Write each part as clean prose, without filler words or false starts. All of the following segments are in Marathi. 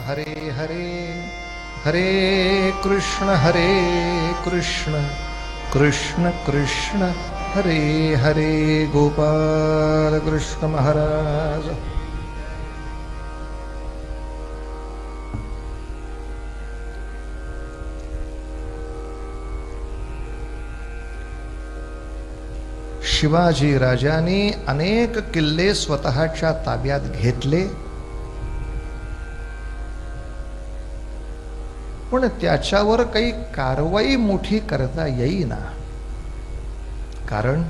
हरे हरे हरे कृष्ण कृष्ण कृष्ण हरे हरे। गोपाल कृष्ण महाराज। शिवाजी राजांनी अनेक किल्ले स्वतःच्या ताब्यात घेतले, पण त्याच्यावर काही कारवाई मोठी करता येईना। कारण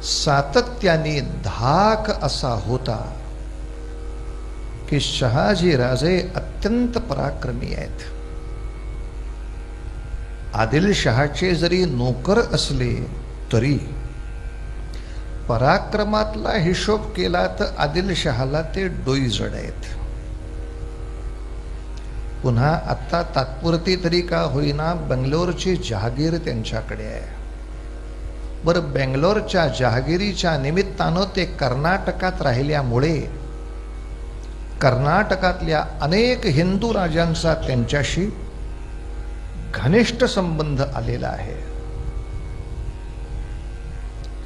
सातत्याने धाक असा होता की शहाजी राजे अत्यंत पराक्रमी आहेत। आदिलशहाचे जरी नोकर असले तरी पराक्रमातला हिशोब केला तर आदिलशहाला ते डोईजड आहेत। पुन्हा आता तात्पुरती तरी का होईना बेंगलोरची जहागीर त्यांच्याकडे आहे। बरं, बेंगलोरच्या जहागिरीच्या निमित्तानं ते कर्नाटकात राहिल्यामुळे कर्नाटकातल्या अनेक हिंदू राजांचा त्यांच्याशी घनिष्ठ संबंध आलेला आहे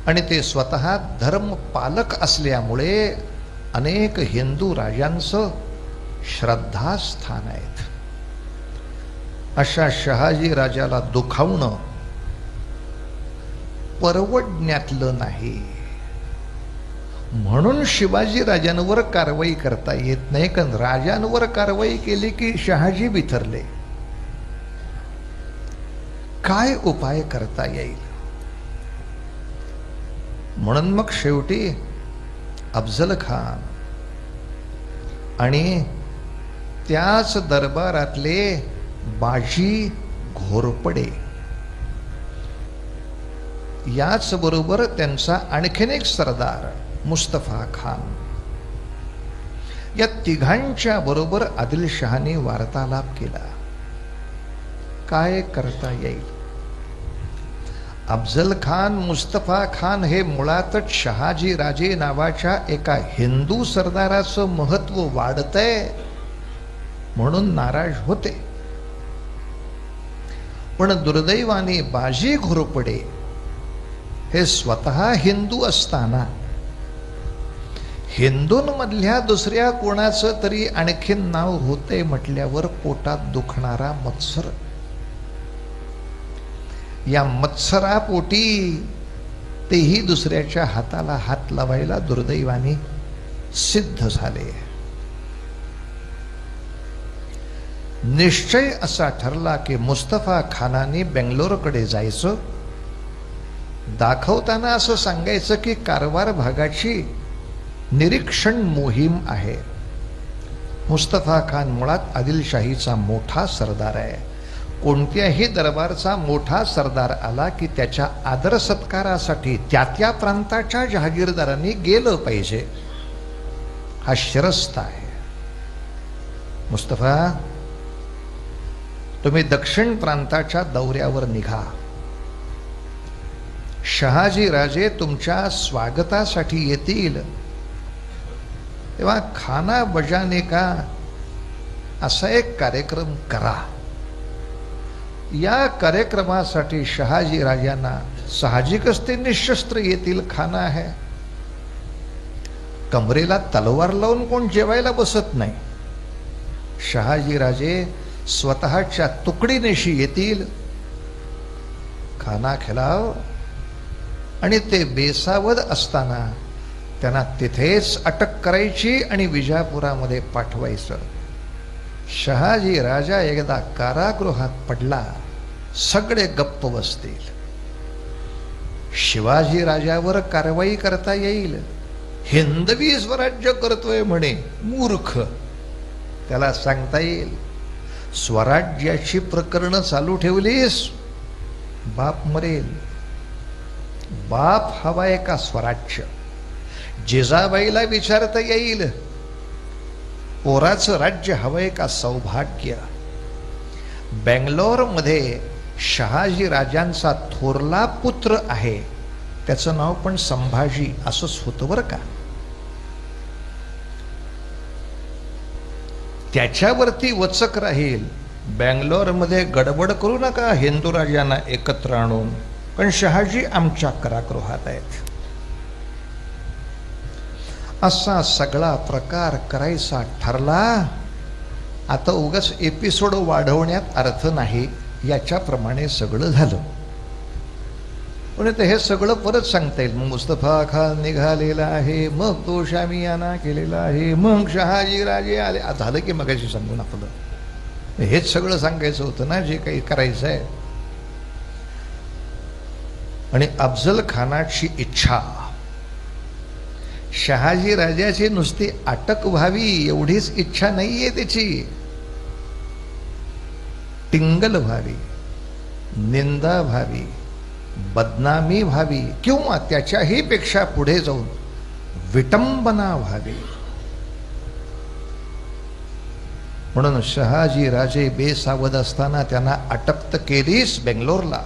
आणि ते स्वतः धर्मपालक असल्यामुळे अनेक हिंदू राजांचं श्रद्धास्थान आहेत। अशा शहाजी राजाला दुखावणं परवडण्यातलं नाही, म्हणून शिवाजी राजांवर कारवाई करता येत नाही। कारण राजांवर कारवाई केली की शहाजी बिथरले। काय उपाय करता येईल? म्हणून मग शेवटी अफजल खान आणि त्याच दरबारातले बाजी घोरपडे, याच बरोबर त्यांचा आणखीन एक सरदार मुस्तफा खान, या तिघांच्या बरोबर आदिलशहाने वार्तालाप केला। काय करता येईल? अफजल खान, मुस्तफा खान हे मुळातच शहाजी राजे नावाच्या एका हिंदू सरदाराचं महत्व वाढतंय म्हणून नाराज होते, पण दुर्दैवाने बाजी घोरपडे हे स्वतः हिंदू असताना हिंदूंमधल्या दुसऱ्या कोणाचं तरी आणखीन नाव होते म्हटल्यावर पोटात दुखणारा मत्सर, या मत्सरापोटी तेही दुसऱ्याच्या हाताला हात लावायला दुर्दैवाने सिद्ध झाले। निश्चय असा ठरला की मुस्तफा खानाने बेंगलोरकडे जायचं। दाखवताना असं सांगायचं की कारवार भागाची निरीक्षण मोहीम आहे। मुस्तफा खान मुळात आदिलशाहीचा मोठा सरदार आहे। कोणत्याही दरबारचा मोठा सरदार आला की त्याच्या आदर सत्कारासाठी त्या प्रांताच्या जहागीरदारांनी गेलं पाहिजे, हा शिरस्ता आहे। मुस्तफा, तुम्ही दक्षिण प्रांताच्या दौऱ्यावर निघा। शहाजी राजे तुमच्या स्वागतासाठी येतील, तेव्हा खाना बजाने का असा एक कार्यक्रम करा। या कार्यक्रमासाठी शहाजी राजांना साहजिकच ते निशस्त्र येतील। खाना आहे, कमरेला तलवार लावून कोण जेवायला बसत नाही। शहाजी राजे स्वतःच्या तुकडीनेशी येतील, खाना खिलाव, आणि ते बेसावध असताना त्यांना तिथेच अटक करायची आणि विजापुरामध्ये पाठवायचं। शहाजी राजा एकदा कारागृहात पडला, सगळे गप्प बसतील। शिवाजी राजावर कारवाई करता येईल, हिंदवी स्वराज्य करतोय म्हणे, मूर्ख। त्याला सांगता येईल स्वराज्याची प्रकरण चालू ठेवलीस, बाप मरेल। बाप हवाय का स्वराज्य? जिजाबाईला विचारता येईल पोराचं राज्य हवंय का सौभाग्य? बेंगलोरमध्ये शहाजी राजांचा थोरला पुत्र आहे, त्याचं नाव पण संभाजी असंच होतं बरं का। त्याच्यावरती वचक राहील. बँगलोरमध्ये गडबड करू नका हिंदू राजांना एकत्र आणून, पण शहाजी आमच्या कारागृहात आहेत. असा सगळा प्रकार करायचा ठरला. आता उगाच एपिसोड वाढवण्यात अर्थ नाही, याच्याप्रमाणे सगळं झालं. पण हे सगळं परत सांगता येईल. मग मुस्तफा खान निघालेला आहे, मग तो शामियाना केलेला आहे, मग शहाजी राजे आले. झालं की मगाशी सांगून आपलं हेच सगळं सांगायचं होतं ना, जे काही करायचं आहे. आणि अफजल खानाची इच्छा, शहाजी राजाची नुसती अटक व्हावी एवढीच इच्छा नाहीये त्याची, टिंगल व्हावी, निंदा व्हावी, बदनामी व्हावी, किंवा त्याच्याही पेक्षा पुढे जाऊन विटंबना व्हावी. म्हणून शहाजी राजे बेसावध असताना त्यांना अटक तर केलीच बेंगलोरला,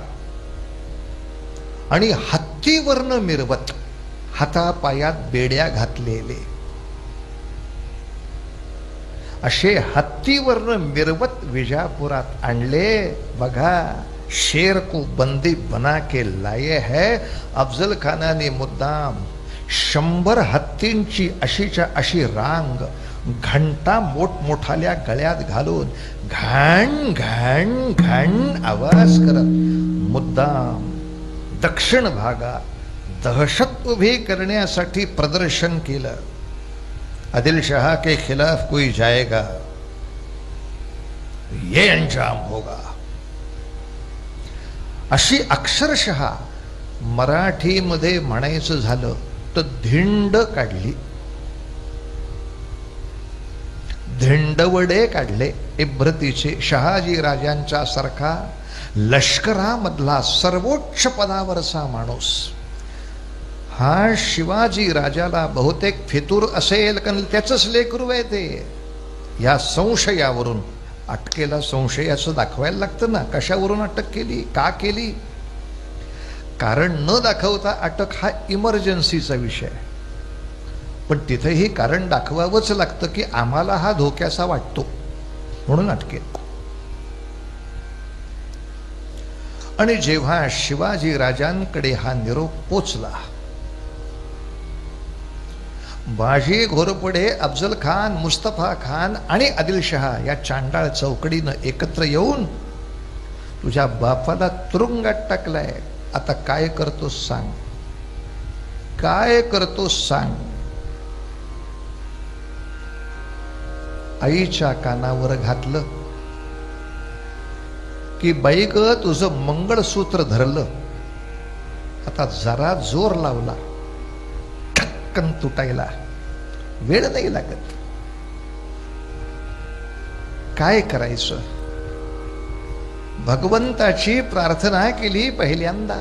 आणि हत्तीवरनं मिरवत, हातापायात बेड्या घातलेले असे हत्तीवरनं मिरवत विजापुरात आणले. बघा, शेर को बंदी बना के लाये है. अफजल खानाने मुद्दाम 100 हत्तींची अशीच्या अशी रांग घंटा मोठमोठाल्या गळ्यात घालून घाण घाण घाण आवाज करत मुद्दाम दक्षिण भागात दहशत उभी करण्यासाठी प्रदर्शन केलं. आदिल शाह के खिलाफ कोई जाएगा ये अंजाम होगा, अशी अक्षरशः मराठीमध्ये म्हणायचं झालं तर धिंड काढली, धिंडवडे काढले. इब्रतीचे शहाजी राजांच्या सारखा लष्करामधला सर्वोच्च पदावरचा माणूस हा शिवाजी राजाला बहुतेक फितूर असेल, कारण त्याचंच लेकरू आहे ते. या संशयावरून अटकेला संशयाचं दाखवायला लागतं ना, कशावरून अटक केली, का केली. कारण न दाखवता अटक हा इमर्जन्सीचा विषय, पण तिथेही कारण दाखवावंच लागतं की आम्हाला हा धोक्याचा वाटतो म्हणून अटकेल. आणि जेव्हा शिवाजी राजांकडे हा निरोप पोचला, बाजी घोरपडे, अफजल खान, मुस्तफा खान आणि आदिलशहा या चांडाळ चौकडीनं एकत्र येऊन तुझ्या बापाला तुरुंगात टाकलाय, आता काय करतोस सांग, काय करतोस सांग. आईच्या कानावर घातलं की बाई ग तुझं मंगळसूत्र धरलं, आता जरा जोर लावला ठक्कन तुटायला वेळ नाही लागत. काय करायचं. भगवंताची प्रार्थना केली पहिल्यांदा.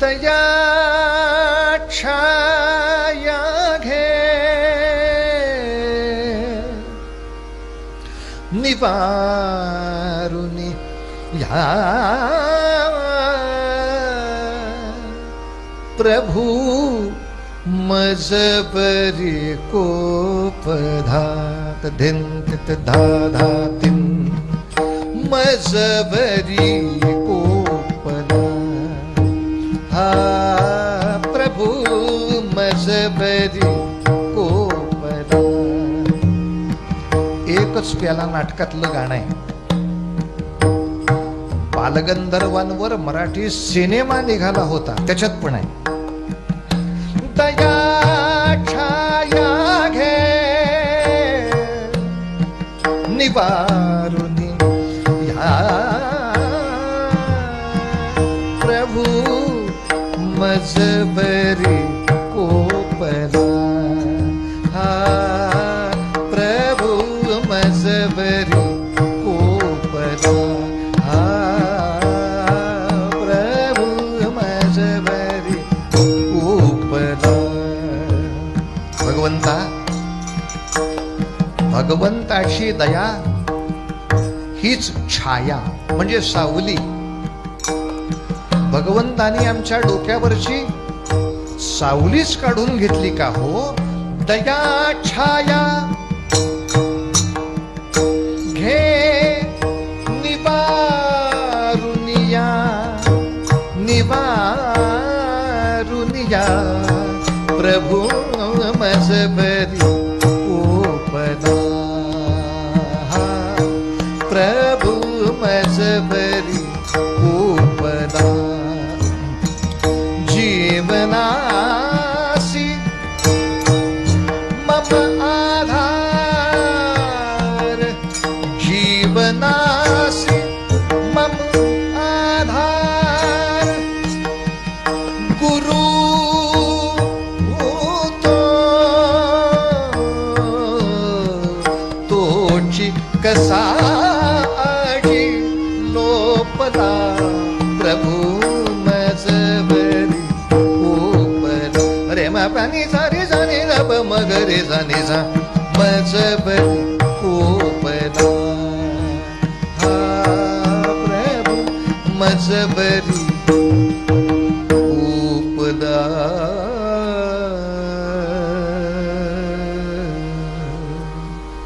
दया छाया घे निवारुनी या प्रभु मजबरी को पधात धिन तित धाधा तिन मजबरी को पधा. हा प्रभु मजबरी को पधा. एकच प्याला नाटकातलं गाणं आहे. बालगंधर्वांवर मराठी सिनेमा निघाला होता, त्याच्यात पण आहे. दया छाया घे निवारुनी या प्रभु मजबरी को पधा. हा प्रभु मजबरी को पधा. हा प्रभु मजबरी को पधा. भगवंता, भगवंताची दया हीच छाया म्हणजे सावली. भगवंतानी आमच्या डोक्यावरची सावलीच काढून घेतली का हो. दया छाया आधार जीवनासी मम आधार गुरु तोची कसा आजी लोपला प्रभू मजबरी ओपला रे मा पाणी सारे जाणे ग मगरे जाणे जा मजबरी ओपला हा प्रभू मजबरी ओपला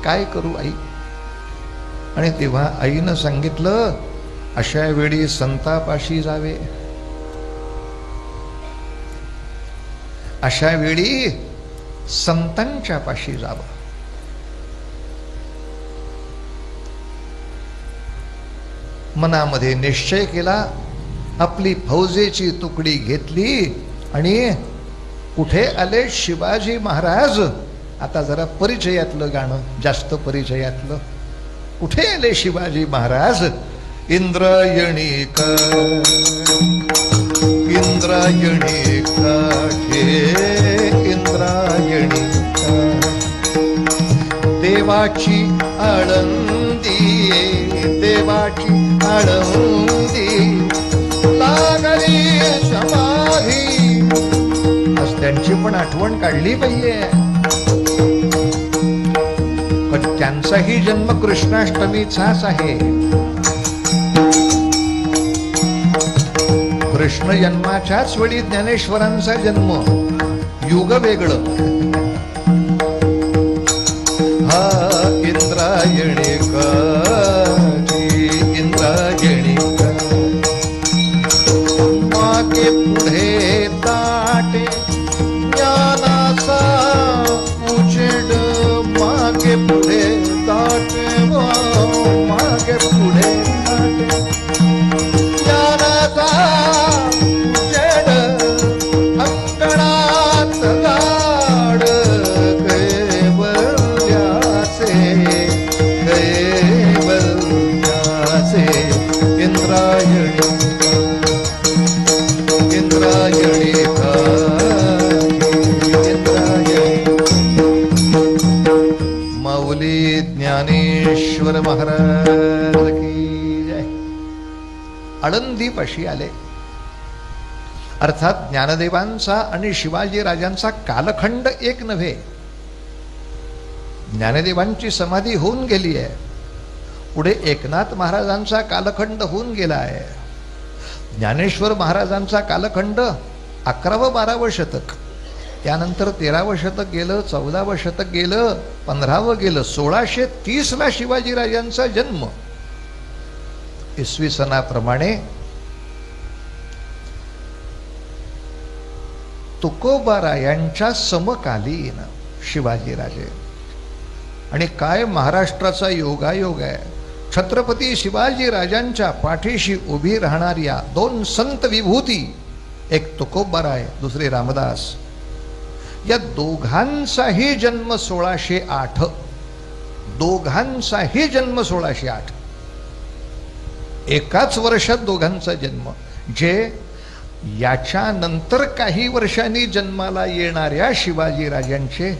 काय करू आई? आणि तेव्हा आईनं सांगितलं अशा वेळी संतापाशी जावे, अशा वेळी संतांच्या पाशी जावं. मनामध्ये निश्चय केला, आपली फौजेची तुकडी घेतली आणि कुठे आले शिवाजी महाराज. आता जरा परिचयातलं गाणं, जास्त परिचयातलं. कुठे आले शिवाजी महाराज? इंद्रायणी का इंद्रायणी का हे इंद्रायणी का देवाची आळंदी देवाची आळंदी लागली समाधी. आज त्यांची पण आठवण काढली पाहिजे. पण त्यांचाही जन्म कृष्णाष्टमीचाच आहे. कृष्ण जन्माच्याच वेळी ज्ञानेश्वरांचा जन्म, युग वेगळं. हा इंद्रायणी का इंद्रायणी का मागे पुढे दाटे ज्ञानाचा उजेड मागे पुढे दाटे मागे पुढे दाटे ज्ञानाचा उजेड अंकणात गाड कैवल्याचे कैवल्याचे इंद्रायणी इंद्रायणी का इंद्रायणी. माऊली ज्ञानेश्वर महाराज की जय. आळंदीपाशी आले. अर्थात ज्ञानदेवांचा आणि शिवाजी राजांचा कालखंड एक नव्हे. ज्ञानदेवांची समाधी होऊन गेली आहे. पुढे एकनाथ महाराजांचा कालखंड होऊन गेला आहे. ज्ञानेश्वर महाराजांचा कालखंड 11व 12व शतक, त्यानंतर 13व शतक गेलं, 14व शतक गेलं, 15वं गेलं. 1630ला शिवाजीराजांचा जन्म. इसवी सनाप्रमाणे तुकोबारायांच्या समकालीन शिवाजीराजे. आणि काय महाराष्ट्राचा योगायोग आहे. छत्रपती शिवाजी राजांच्या पाठीशी उभी राहणाऱ्या दोन संत विभूती, एक तुकोबाराय, दुसरे रामदास. या दोघांचाही जन्म 1608. दोघांचाही जन्म 1608. एकाच वर्षात दोघांचा जन्म. जे याच्यानंतर काही वर्षांनी जन्माला येणाऱ्या शिवाजी राजांचे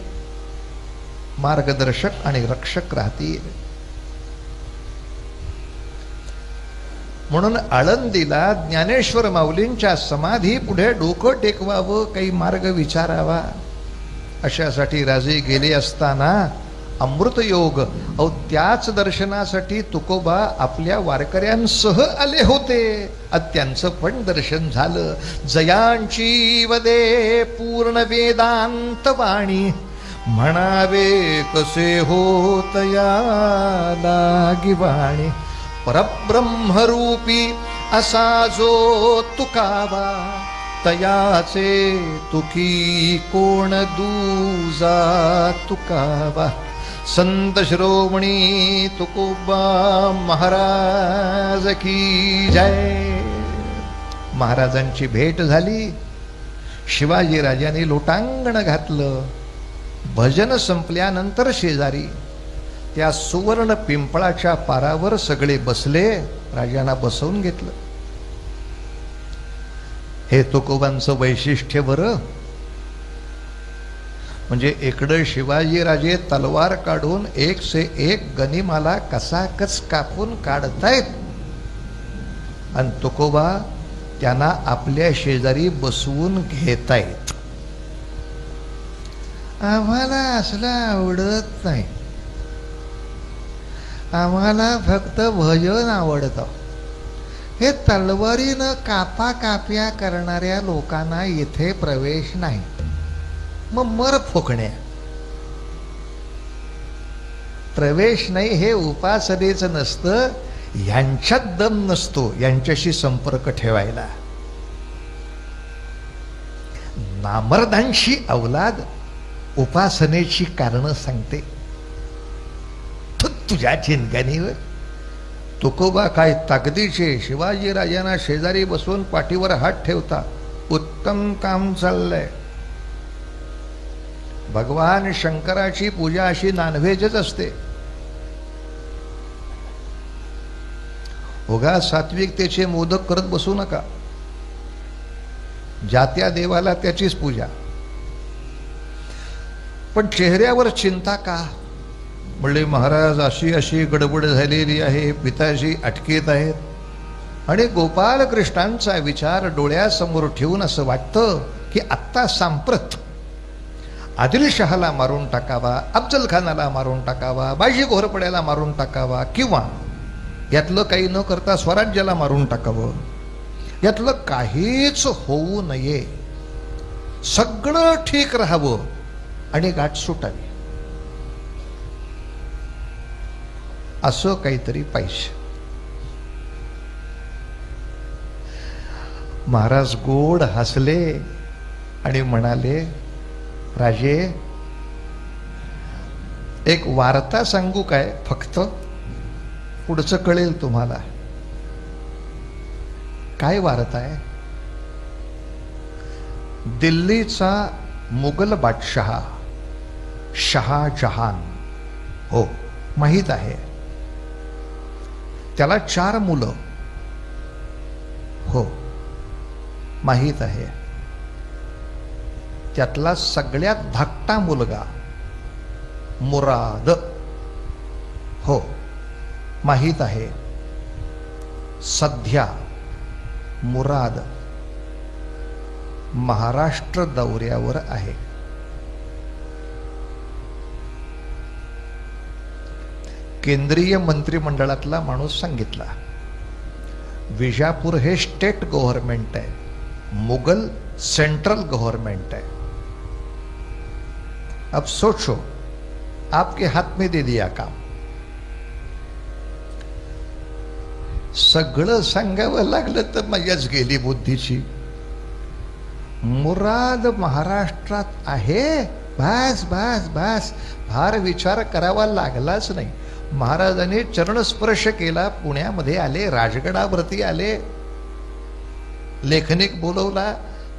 मार्गदर्शक आणि रक्षक राहतील. म्हणून आळंदीला ज्ञानेश्वर माऊलींच्या समाधी पुढे डोकं टेकवावं, काही मार्ग विचारावा, अशासाठी राजे गेले असताना अमृतयोग अहो त्याच दर्शनासाठी तुकोबा आपल्या वारकऱ्यांसह आले होते. त्यांचं पण दर्शन झालं. जयांची वदे पूर्ण वेदांत वाणी म्हणावे कसे होत या लागी वाणी. परब्रह्मरूपी असा जो तुकावा तयाचे तुकी कोण दूजा तुकावा. संत शिरोमणी तुकोबा महाराज की जय. महाराजांची भेट झाली. शिवाजी राजांनी लोटांगण घातलं. भजन संपल्यानंतर शेजारी त्या सुवर्ण पिंपळाच्या पारावर सगळे बसले. राजांना बसवून घेतलं. हे तुकोबांचं वैशिष्ट्य बरं. म्हणजे इकडं शिवाजीराजे तलवार काढून एक से एक गनिमाला कसाकच कापून काढतायत आणि तुकोबा त्यांना आपल्या शेजारी बसवून घेतायत. आम्हाला असलं आवडत नाही. आम्हाला फक्त भजन आवडतं. हे तलवारीनं कापाकाप्या करणाऱ्या लोकांना इथे प्रवेश नाही. मग मर फुकण्या. प्रवेश नाही हे उपासनेचं नसतं. यांच्यात दम नसतो यांच्याशी संपर्क ठेवायला. नामर्दांशी अवलाद उपासनेची कारणं सांगते. तुझ्या चिंतनीवर तुकोबा काय ताकदीचे. शिवाजीराजांना शेजारी बसून पाठीवर हात ठेवता. उत्तम काम चाललंय. भगवान शंकराची पूजा अशी नॉनव्हेजच असते. उगा सात्विकतेचे मोदक करत बसू नका. ज्या त्या देवाला त्याचीच पूजा. पण चेहऱ्यावर चिंता का? म्हणले महाराज अशी अशी गडबड झालेली आहे. पिताजी अटकेत आहेत आणि गोपालकृष्णांचा विचार डोळ्यासमोर ठेवून असं वाटतं की आत्ता सांप्रत आदिलशहाला मारून टाकावा, अफजल खानाला मारून टाकावा, बाजी घोरपड्याला मारून टाकावा, किंवा यातलं काही न करता स्वराज्याला मारून टाकावं. यातलं काहीच होऊ नये. सगळं ठीक राहावं आणि गाठ सुटावी. असं काहीतरी पाहिजे. महाराज गोड हसले आणि म्हणाले, राजे एक वार्ता सांगू काय? फक्त पुढचं कळेल तुम्हाला. काय वार्ता आहे? दिल्लीचा मुघल बादशाह शहाजहान, हो माहीत आहे, त्याला 4 मुलं. हो माहीत आहे. त्यातला सगळ्यात धाकटा मुलगा मुराद, हो माहीत आहे. सध्या मुराद महाराष्ट्र दौऱ्यावर आहे. केंद्रीय मंत्रिमंडळातला माणूस सांगितला. विजापूर हे स्टेट गव्हर्नमेंट आहे, मुघल सेंट्रल गवर्नमेंट है. अब सोचो, आपके हाथ में दे दिया काम. सगळं सांगावं लागलं तर मजाच गेली बुद्धीची. मुराद महाराष्ट्रात आहे, बस बस बस, फार विचार करावा लागलाच नाही. महाराजांनी चरणस्पर्श केला. पुण्यामध्ये आले, राजगडावरती आले, लेखनिक बोलवला,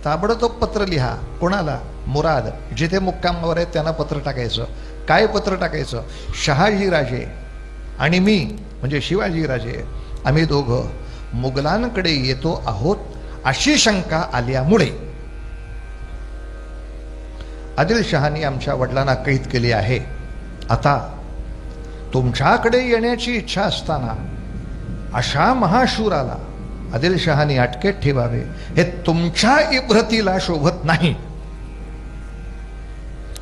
ताबडतोब पत्र लिहा. कोणाला? मुराद. जिथे मुक्कामावर आहे त्यांना पत्र टाकायचं. काय पत्र टाकायचं? शहाजीराजे आणि मी म्हणजे शिवाजीराजे आम्ही दोघं मुघलांकडे येतो आहोत अशी शंका आल्यामुळे आदिलशहानी आमच्या वडिलांना कैद केली आहे. आता तुमच्याकडे येण्याची इच्छा असताना अशा महाशूराला आदिलशहानी अटकेत ठेवावे हे तुमच्या इब्रतीला शोभत नाही.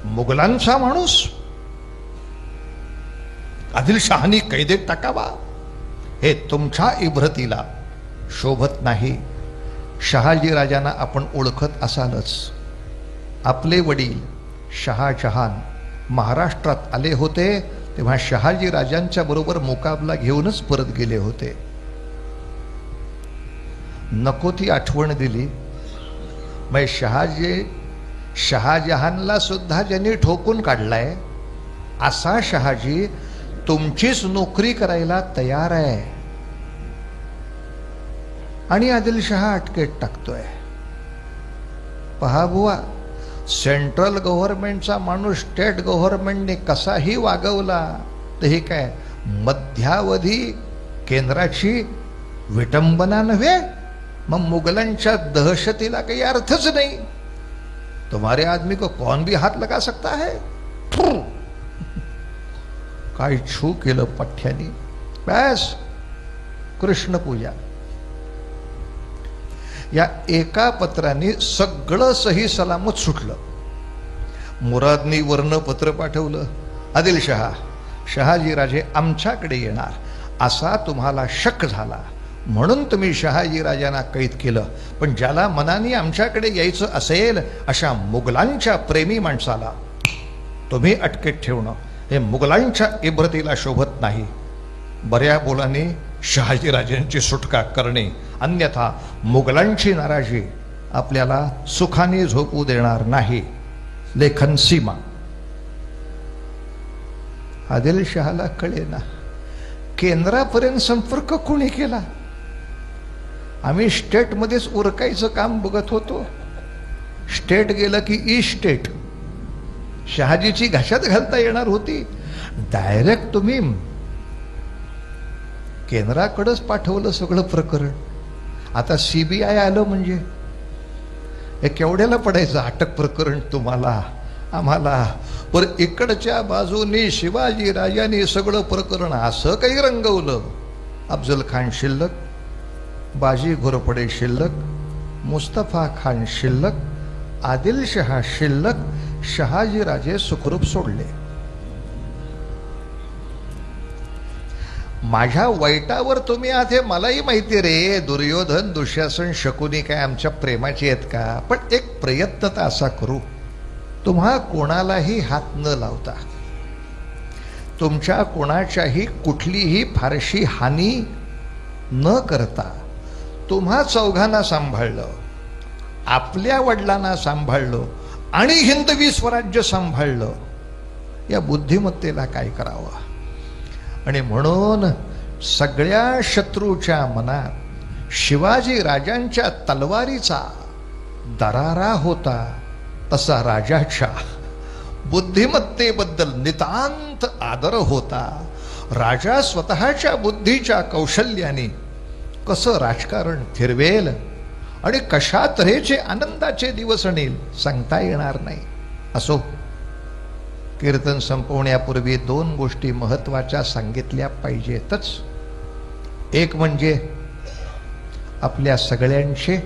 मुघलांचा माणूस आदिलशहानी कैदेत टाकावा हे तुमच्या इब्रतीला शोभत नाही. शहाजीराजांना आपण ओळखत असालच. आपले वडील शहाजहान महाराष्ट्रात आले होते तेव्हा शहाजीराजांच्या बरोबर मुकाबला घेऊनच परत गेले होते. नको ती आठवण दिली. मग शहाजहानला सुद्धा ज्यांनी ठोकून काढलाय असा शहाजी तुमचीच नोकरी करायला तयार आहे आणि आदिलशहा अटकेत टाकतोय. पहा बुवा, सेंट्रल गव्हर्नमेंटचा माणूस स्टेट गव्हर्नमेंटने कसाही वागवला तर हे काय मध्यावधी केंद्राची विटंबना नव्हे? मग मुघलांच्या दहशतीला काही अर्थच नाही. तुम्हारे आदमी को कौन भी हात लगा सकता है. काय छू केलं पठ्यानी. बस कृष्ण पूजा. या एका पत्राने सगळं सही सलामत सुटलं. मुरादनी वर्ण पत्र पाठवलं, आदिलशहा शहाजीराजे आमच्याकडे येणार असा तुम्हाला शक झाला म्हणून तुम्ही शहाजीराजांना कैद केलं, पण ज्याला मनाने आमच्याकडे यायचं असेल अशा मुघलांच्या प्रेमी माणसाला तुम्ही अटकेत ठेवणं हे मुघलांच्या इब्रतीला शोभत नाही. बऱ्या बोलाने शहाजीराजांची सुटका करणे, अन्यथा मुघलांची नाराजी आपल्याला सुखाने झोपू देणार नाही. लेखन सीमा. आदिलशहाला कळेना केंद्रापर्यंत संपर्क कोणी केला. आम्ही स्टेटमध्येच उरकायचं काम बघत होतो. स्टेट गेलं की ई स्टेट शहाजीची घशात घालता येणार होती. डायरेक्ट तुम्ही केंद्राकडेच पाठवलं सगळं प्रकरण. आता सीबीआय आलं म्हणजे हे केवढ्याला पडायचं अटक प्रकरण तुम्हाला आम्हाला. पर इकडच्या बाजूनी शिवाजी राजांनी सगळं प्रकरण असं काही रंगवलं. अफजल खान शिल्लक, बाजी घोरपडे शिल्लक, मुस्तफा खान शिल्लक, आदिलशहा शिल्लक, शहाजीराजे सुखरूप सोडले. माझ्या वाईटावर तुम्ही आहात हे मलाही माहिती रे. दुर्योधन दुःशासन शकुनी काय आमच्या प्रेमाची आहेत का. पण एक प्रयत्न तर असा करू, तुम्हा कोणालाही हात न लावता, तुमच्या कोणाच्याही कुठलीही फारशी हानी न करता तुम्हा चौघांना सांभाळलं, आपल्या वडिलांना सांभाळलं आणि हिंदवी स्वराज्य सांभाळलं. या बुद्धिमत्तेला काय करावं. आणि म्हणून सगळ्या शत्रूच्या मनात शिवाजी राजांच्या तलवारीचा दरारा होता, तसा राजाच्या बुद्धिमत्तेबद्दल नितांत आदर होता. राजा स्वतःच्या बुद्धीच्या कौशल्याने कसं राजकारण फिरवेल आणि कशा तऱ्हेचे आनंदाचे दिवस आणेल सांगता येणार नाही. असो, कीर्तन संपवण्यापूर्वी दोन गोष्टी महत्वाच्या सांगितल्या पाहिजेतच. एक म्हणजे आपल्या सगळ्यांचे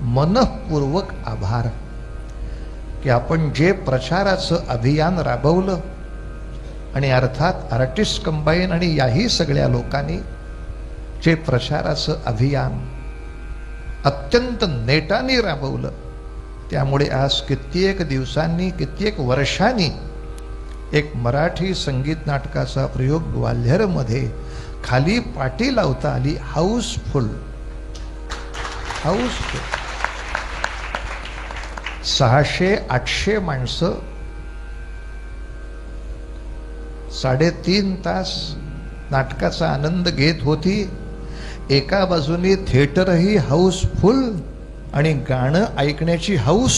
मनःपूर्वक आभार की आपण जे प्रचाराचं अभियान राबवलं आणि अर्थात आर्टिस्ट कंबाईन आणि याही सगळ्या लोकांनी जे प्रचाराचं अभियान अत्यंत नेटाने राबवलं, त्यामुळे आज कित्येक दिवसांनी कित्येक वर्षांनी एक मराठी संगीत नाटकाचा प्रयोग ग्वाल्हेरमध्ये खाली पाटी लावता आली. हाऊसफुल 600-800 माणसं 3.5 तास नाटकाचा आनंद घेत होती. एका बाजूने थिएटरही हाऊसफुल आणि गाणं ऐकण्याची हाऊस.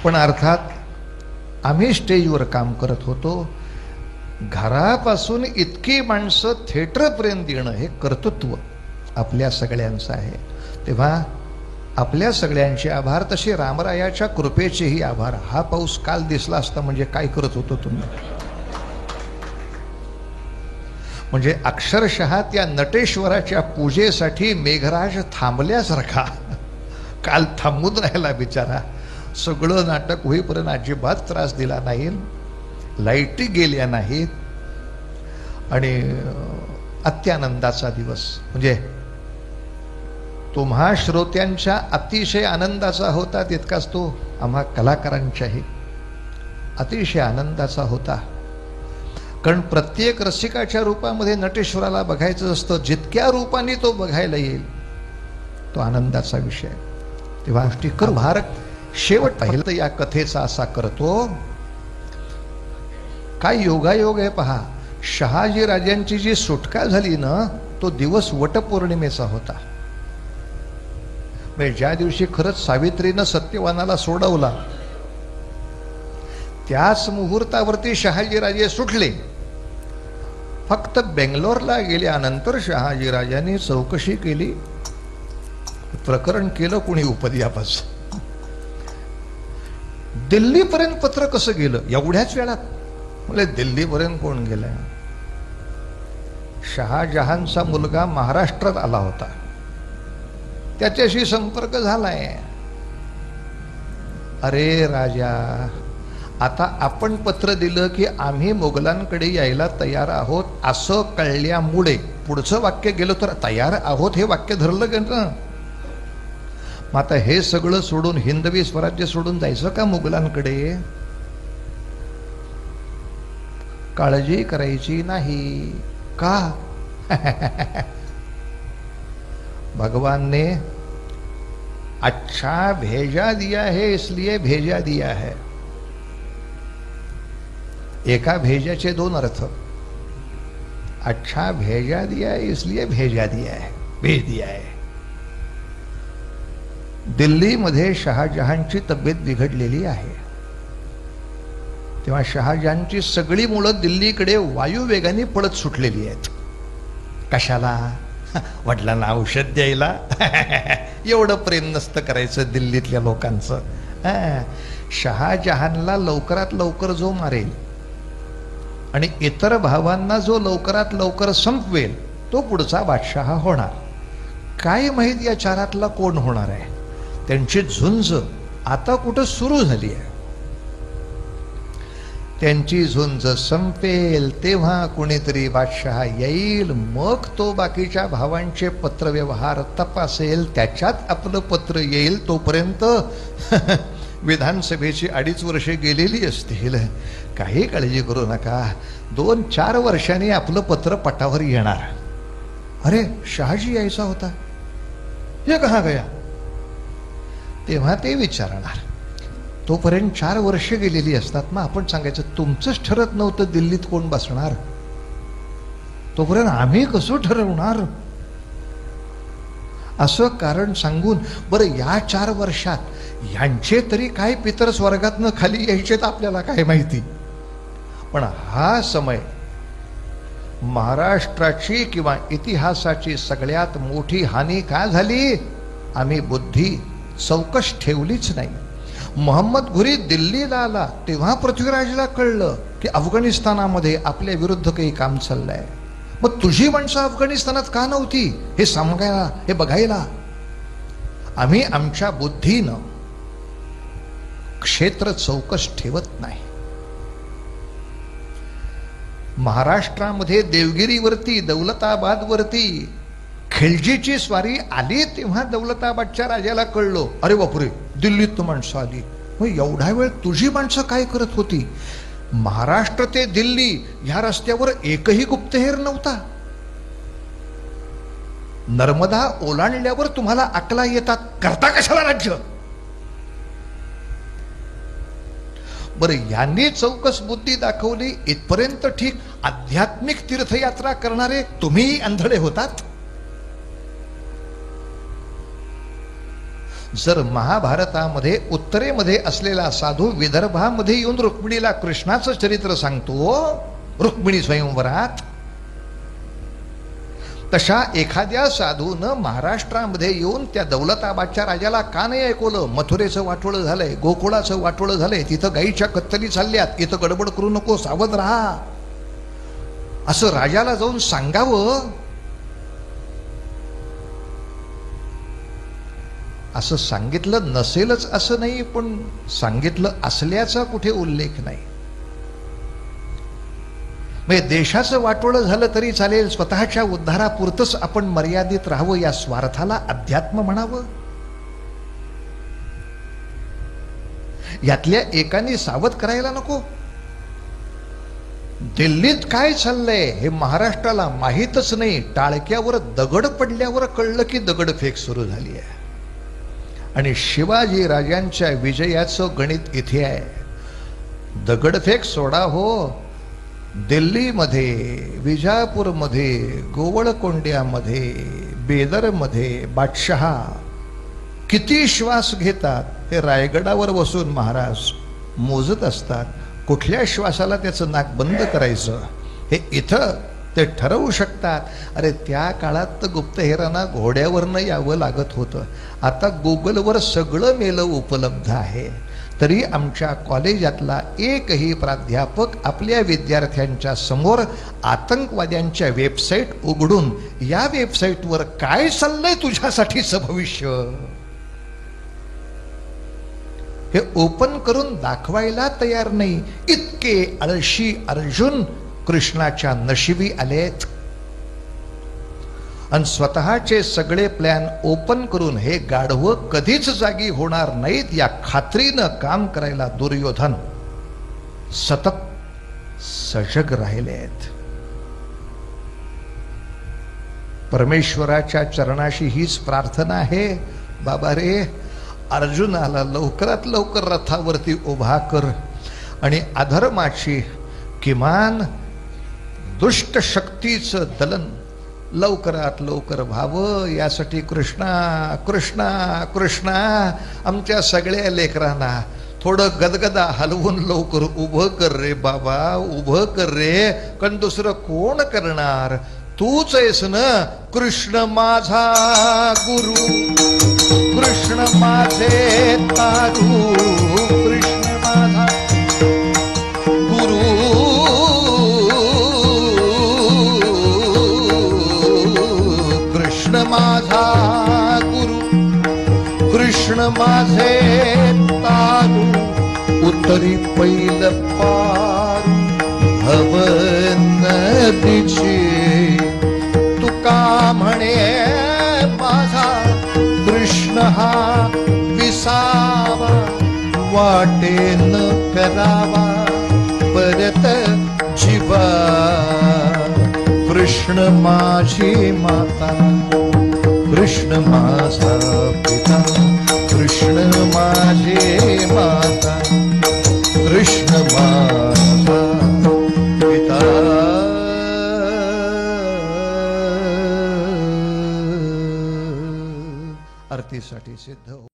पण अर्थात आम्ही स्टेजवर काम करत होतो. घरापासून इतकी माणसं थिएटरपर्यंत येणं हे कर्तृत्व आपल्या सगळ्यांचं आहे. तेव्हा आपल्या सगळ्यांचे आभार, तसे रामरायाच्या कृपेचेही आभार. हा पाऊस काल दिसला असता म्हणजे काय करत होतो तुम्ही. म्हणजे अक्षरशः त्या नटेश्वराच्या पूजेसाठी मेघराज थांबल्यासारखा काल थांबून राहिला बिचारा. सगळं नाटक होईपर्यंत अजिबात त्रास दिला नाही, लाईटी गेल्या नाहीत आणि अत्यानंदाचा दिवस म्हणजे तुम्हा श्रोत्यांच्या अतिशय आनंदाचा होता, तितकाच तो आम्हा कलाकारांच्याही अतिशय आनंदाचा होता. कारण प्रत्येक रसिकाच्या रूपामध्ये नटेश्वराला बघायचं असतं. जितक्या रूपाने तो बघायला येईल तो आनंदाचा विषय. तेव्हा गोष्टी करू. भारत शेवट पाहिलं तर या कथेचा असा करतो. काय योगायोग आहे पहा. शहाजी राजांची जी सुटका झाली ना, तो दिवस वटपौर्णिमेचा होता. म्हणजे ज्या दिवशी खरंच सावित्रीनं सत्यवानाला सोडवला त्याच मुहूर्तावरती शहाजीराजे सुटले. फक्त बेंगलोरला गेल्यानंतर शहाजीराजांनी चौकशी केली, प्रकरण केलं कुणी उपद्यापास. दिल्लीपर्यंत पत्र कसं गेलं एवढ्याच वेळात? म्हणजे दिल्लीपर्यंत कोण गेलं? शहाजहानचा मुलगा महाराष्ट्रात आला होता, त्याच्याशी संपर्क झालाय. अरे राजा, आता आपण पत्र दिलं की आम्ही मोगलांकडे यायला तयार आहोत असं कळल्यामुळे पुढचं वाक्य गेलं तर तयार आहोत हे वाक्य धरलं गेलं. मग आता हे सगळं सोडून हिंदवी स्वराज्य सोडून जायचं का मोगलांकडे? काळजी करायची नाही का? भगवान ने अच्छा भेजा दिया है इसलिए भेजा दिया है. एका भेजाचे दोन अर्थ. अच्छा भेजा दिया है इसलिए भेजा दिया है, भेज दिया है. दिल्लीमध्ये शहाजहानची तब्येत बिघडलेली आहे, तेव्हा शहाजहानची सगळी मुलं दिल्लीकडे वायुवेगाने पळत सुटलेली आहेत. कशाला? वडिलांना औषध द्यायला. एवढं प्रेम नसतं करायचं दिल्लीतल्या लोकांचं. शहाजहानला लवकरात लवकर जो मारेल आणि इतर भावांना जो लवकरात लवकर संपवेल तो पुढचा बादशाह होणार. काय माहित या चारातला कोण होणार आहे? त्यांची झुंज आता कुठं सुरू झाली आहे. त्यांची झुंज संपेल तेव्हा कुणीतरी बादशाह येईल, मग तो बाकीच्या भावांचे पत्रव्यवहार तपासेल, त्याच्यात आपलं पत्र येईल. तोपर्यंत विधानसभेची 2.5 वर्षे गेलेली असतील. काही काळजी करू नका, 2-4 वर्षांनी आपलं पत्र पटावर येणार. अरे शहाजी यायचा होता, हे कहा गया? तेव्हा ते विचारणार. तोपर्यंत 4 वर्ष गेलेली असतात. मग आपण सांगायचं तुमचंच ठरत नव्हतं दिल्लीत कोण बसणार, तोपर्यंत आम्ही कसं ठरवणार? असं कारण सांगून बरं या 4 वर्षात यांचे तरी काय पितर स्वर्गातनं खाली यायचेत आपल्याला काय माहिती. पण हा समय महाराष्ट्राची किंवा इतिहासाची सगळ्यात मोठी हानी का झाली? आम्ही बुद्धी चौकश ठेवलीच नाही. मोहम्मद घुरी दिल्लीला आला तेव्हा पृथ्वीराजला कळलं की अफगाणिस्तानामध्ये आपल्या विरुद्ध काही काम चाललंय. मग तुझी माणसं अफगाणिस्तानात का नव्हती हे सांगायला, हे बघायला? आम्ही आमच्या बुद्धीनं क्षेत्र चौकश ठेवत नाही. महाराष्ट्रामध्ये देवगिरीवरती, दौलताबादवरती खिलजीची स्वारी आली तेव्हा दौलताबादच्या राजाला कळलं, अरे बापरे दिल्लीत माणसं आली. मग एवढा वेळ तुझी माणसं काय करत होती? महाराष्ट्र ते दिल्ली ह्या रस्त्यावर एकही गुप्तहेर नव्हता. नर्मदा ओलांडल्यावर तुम्हाला अकला येतात, करता कशाला राज्य? बरं यांनी चौकस बुद्धी दाखवली इथपर्यंत ठीक. आध्यात्मिक तीर्थयात्रा करणारे तुम्ही अंधळे होतात. जर महाभारतामध्ये उत्तरेमध्ये असलेला साधू विदर्भामध्ये येऊन रुक्मिणीला कृष्णाचं चरित्र सांगतो रुक्मिणी स्वयंवरात, तशा एखाद्या साधूनं महाराष्ट्रामध्ये येऊन त्या दौलताबादच्या राजाला का नाही ऐकवलं? मथुरेचं वाटोळं झालंय, गोकुळाचं वाटोळं झालंय, तिथं गाईच्या कत्तली चालल्यात, इथं गडबड करू नको, सावध राहा, असं राजाला जाऊन सांगावं. असं सांगितलं नसेलच असं नाही, पण सांगितलं असल्याचा कुठे उल्लेख नाही. म्हणजे देशाचं वाटोळं झालं तरी चालेल, स्वतःच्या उद्धारापुरतच आपण मर्यादित राहावं, या स्वार्थाला अध्यात्म म्हणावं. यातल्या एकाने सावध करायला नको. दिल्लीत काय चाललंय हे महाराष्ट्राला माहीतच नाही. टाळक्यावर दगड पडल्यावर कळलं की दगडफेक सुरू झाली आहे. आणि शिवाजी राजांच्या विजयाचं गणित इथे आहे. दगडफेक सोडा हो, दिल्लीमध्ये, विजापूरमध्ये, गोवळकोंड्यामध्ये, बेदरमध्ये बादशहा किती श्वास घेतात हे रायगडावर बसून महाराज मोजत असतात. कुठल्या श्वासाला त्याचं नाक बंद करायचं हे इथं ते ठरवू शकतात. अरे त्या काळात तर गुप्तहेरांना घोड्यावरनं यावं लागत होतं. आता गुगलवर सगळं मेलं उपलब्ध आहे. तरी आमच्या कॉलेजातला एकही प्राध्यापक आपल्या विद्यार्थ्यांच्या समोर आतंकवाद्यांच्या वेबसाईट उघडून या वेबसाईटवर काय चाललंय तुझ्यासाठीचं भविष्य हे ओपन करून दाखवायला तयार नाही. इतके आळशी अर्जुन कृष्णाच्या नशिबी आलेत. आणि स्वतःचे सगळे प्लॅन ओपन करून हे गाढवं कधीच जागी होणार नाहीत या खात्रीनं काम करायला दुर्योधन सतत सजग राहिलेत. परमेश्वराच्या चरणाशी हीच प्रार्थना आहे, बाबा रे अर्जुनाला लवकरात लवकर रथावरती उभा कर आणि अधर्माची किमान दुष्ट शक्तीचं दलन लवकरात लवकर व्हावं यासाठी कृष्णा कृष्णा कृष्णा आमच्या सगळ्या लेकरांना थोडं गदगदा हलवून लवकर उभं कर रे बाबा, उभं कर रे. कारण दुसरं कोण करणार, तूच आहेस ना. कृष्ण माझा गुरु, कृष्ण माझे तारू, कृष्ण माझा गुरु, कृष्ण माझा गुरु, कृष्ण माझे तारू. उतरी पैल पारू भव नदीची, तुका म्हणे माझा कृष्ण हा विसावा. वाटेन करावा परत जीवा. कृष्ण माझी माता, कृष्ण माझा पिता, कृष्ण माझे माता, कृष्ण माझा पिता. आरतीसाठी सिद्ध हो.